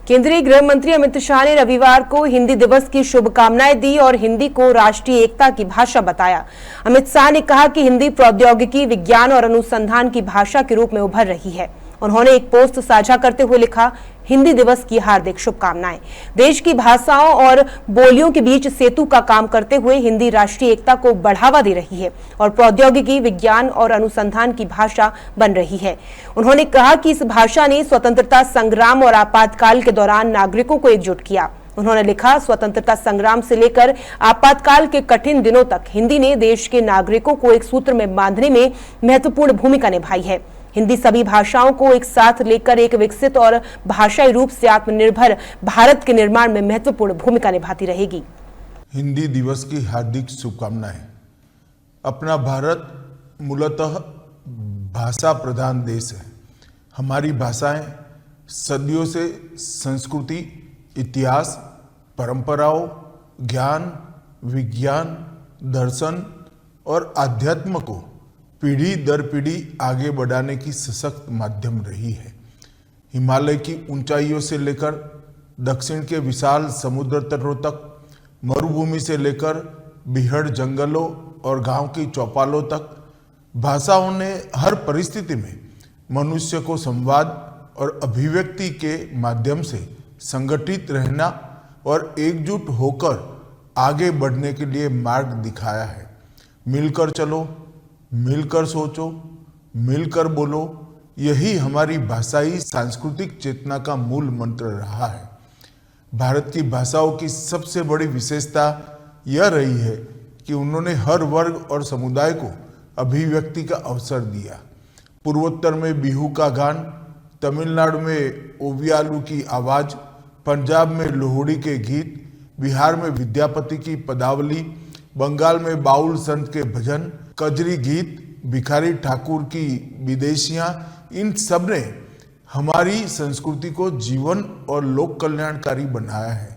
केंद्रीय गृह मंत्री अमित शाह ने रविवार को हिंदी दिवस की शुभकामनाएं दी और हिंदी को राष्ट्रीय एकता की भाषा बताया। अमित शाह ने कहा कि हिंदी प्रौद्योगिकी, विज्ञान और अनुसंधान की भाषा के रूप में उभर रही है। उन्होंने एक पोस्ट साझा करते हुए लिखा, हिंदी दिवस की हार्दिक शुभकामनाएं। देश की भाषाओं और बोलियों के बीच सेतु का काम करते हुए हिंदी राष्ट्रीय एकता को बढ़ावा दे रही है और प्रौद्योगिकी, विज्ञान और अनुसंधान की भाषा बन रही है। उन्होंने कहा कि इस भाषा ने स्वतंत्रता संग्राम और आपातकाल के दौरान नागरिकों को एकजुट किया। उन्होंने लिखा, स्वतंत्रता संग्राम से लेकर आपातकाल के कठिन दिनों तक हिंदी ने देश के नागरिकों को एक सूत्र में बांधने में महत्वपूर्ण भूमिका निभाई है। हिंदी सभी भाषाओं को एक साथ लेकर एक विकसित और भाषाई रूप से आत्मनिर्भर भारत के निर्माण में महत्वपूर्ण भूमिका निभाती रहेगी। हिंदी दिवस की हार्दिक शुभकामनाएं। अपना भारत मूलतः भाषा प्रधान देश है। हमारी भाषाएं सदियों से संस्कृति, इतिहास, परंपराओं, ज्ञान, विज्ञान, दर्शन और अध्यात्म को पीढ़ी दर पीढ़ी आगे बढ़ाने की सशक्त माध्यम रही है। हिमालय की ऊंचाइयों से लेकर दक्षिण के विशाल समुद्र तटों तक, मरुभूमि से लेकर बीहड़ जंगलों और गांव की चौपालों तक, भाषाओं ने हर परिस्थिति में मनुष्य को संवाद और अभिव्यक्ति के माध्यम से संगठित रहना और एकजुट होकर आगे बढ़ने के लिए मार्ग दिखाया है। मिलकर चलो, मिलकर सोचो, मिलकर बोलो, यही हमारी भाषाई सांस्कृतिक चेतना का मूल मंत्र रहा है। भारत की भाषाओं की सबसे बड़ी विशेषता यह रही है कि उन्होंने हर वर्ग और समुदाय को अभिव्यक्ति का अवसर दिया। पूर्वोत्तर में बिहू का गान, तमिलनाडु में ओवियालू की आवाज, पंजाब में लोहड़ी के गीत, बिहार में विद्यापति की पदावली, बंगाल में बाउल संत के भजन, कजरी गीत, भिखारी ठाकुर की विदेशियां, इन सब ने हमारी संस्कृति को जीवन और लोक कल्याणकारी बनाया है।